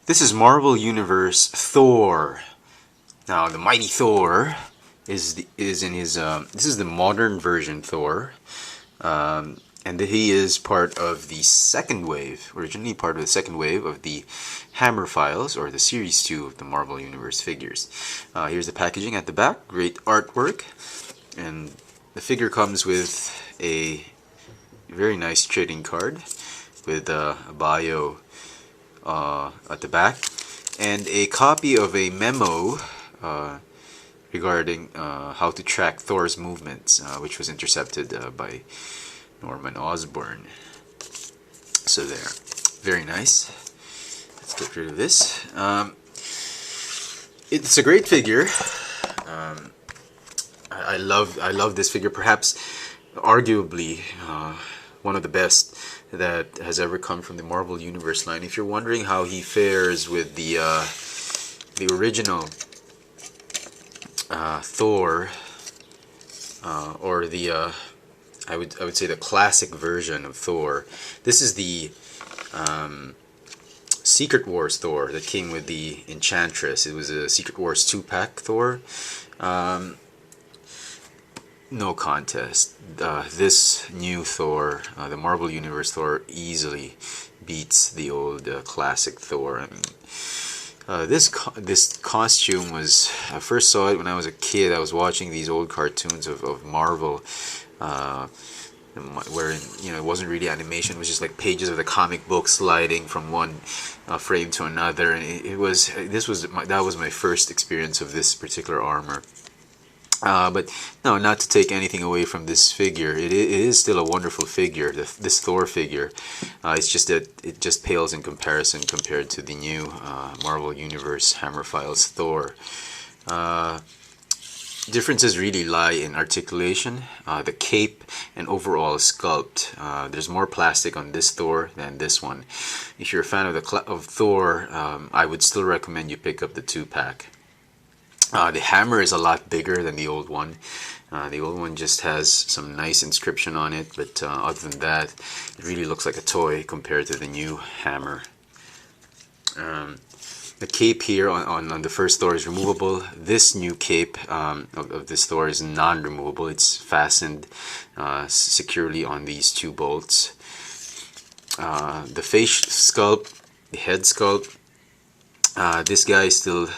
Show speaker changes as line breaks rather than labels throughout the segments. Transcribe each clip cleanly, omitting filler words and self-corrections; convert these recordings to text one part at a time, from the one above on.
This is Marvel Universe Thor. Now, the mighty Thor is in his. This is the modern version Thor, and he is part of the second wave. Originally part of the second wave of the Hammer Files, or the Series 2 of the Marvel Universe figures. Here's the packaging at the back. Great artwork, and the figure comes with a very nice trading card with a bio at the back, and a copy of a memo regarding how to track Thor's movements, which was intercepted by Norman Osborn. So there, very nice. Let's get rid of this. It's a great figure. I love this figure. Perhaps, arguably, one of the best that has ever come from the Marvel Universe line. If you're wondering how he fares with the original Thor, or the I would say the classic version of Thor. This is the Secret Wars Thor that came with the Enchantress. It was a Secret Wars 2-pack Thor. No contest. This new Thor, the Marvel Universe Thor, easily beats the old classic Thor. I mean, this costume was, I first saw it when I was a kid. I was watching these old cartoons of Marvel, wherein, you know, it wasn't really animation. It was just like pages of the comic book sliding from one frame to another, and that was my first experience of this particular armor. But no, not to take anything away from this figure. It is still a wonderful figure, this Thor figure. It's just that it just pales in comparison compared to the new Marvel Universe Hammer Files Thor. Differences really lie in articulation, the cape, and overall sculpt. There's more plastic on this Thor than this one. If you're a fan of Thor, I would still recommend you pick up the 2-pack. The hammer is a lot bigger than the old one. The old one just has some nice inscription on it, but other than that, it really looks like a toy compared to the new hammer. The cape here on the first Thor is removable. This new cape of this Thor is non-removable. It's fastened securely on these 2 bolts. The face sculpt, the head sculpt, this guy is still...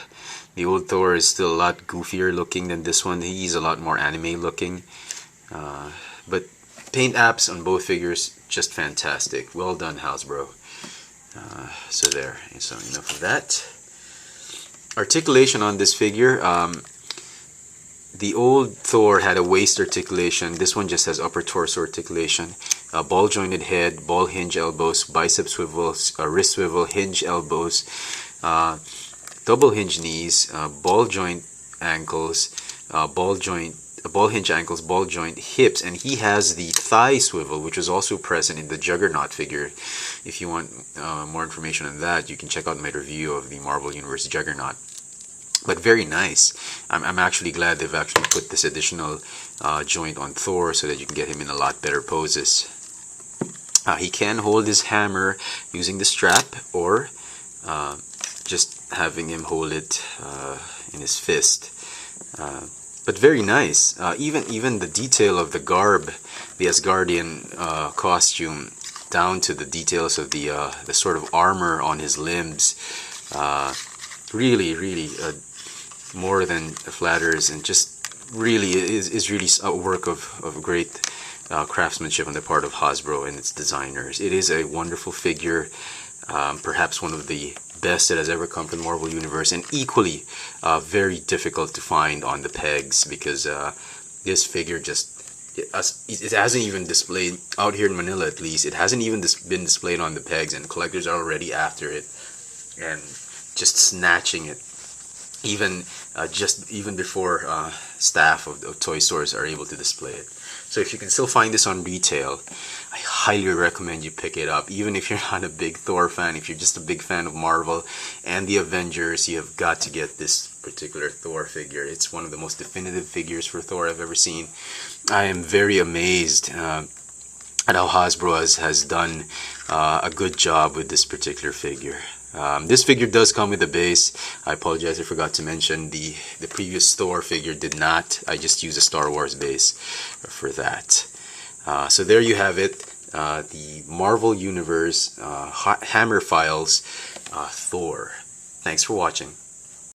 The old Thor is still a lot goofier looking than this one. He's a lot more anime looking. But paint apps on both figures, just fantastic. Well done, Hasbro. So there. So enough of that. Articulation on this figure. The old Thor had a waist articulation. This one just has upper torso articulation. Ball jointed head, ball hinge elbows, bicep swivel, wrist swivel, hinge elbows. Double hinge knees, ball joint ankles, ball hinge ankles, ball joint hips, and he has the thigh swivel, which was also present in the Juggernaut figure. If you want more information on that, you can check out my review of the Marvel Universe Juggernaut. But very nice. I'm actually glad they've actually put this additional joint on Thor so that you can get him in a lot better poses. He can hold his hammer using the strap, or just having him hold it in his fist. But very nice. Even the detail of the garb, the Asgardian costume, down to the details of the sort of armor on his limbs, really more than flatters, and just really is really a work of great craftsmanship on the part of Hasbro and its designers. It is a wonderful figure, perhaps one of the best that has ever come from the Marvel Universe, and equally very difficult to find on the pegs, because this figure it hasn't even displayed out here in Manila. At least it hasn't even been displayed on the pegs, and collectors are already after it and just snatching it, even before staff of toy stores are able to display it. So if you can still find this on retail, I highly recommend you pick it up. Even if you're not a big Thor fan, if you're just a big fan of Marvel and the Avengers, you have got to get this particular Thor figure. It's one of the most definitive figures for Thor I've ever seen. I am very amazed at how Hasbro has done a good job with this particular figure. This figure does come with a base. I apologize, I forgot to mention the previous Thor figure did not. I just used a Star Wars base for that. So there you have it, the Marvel Universe Hammer Files Thor. Thanks for watching.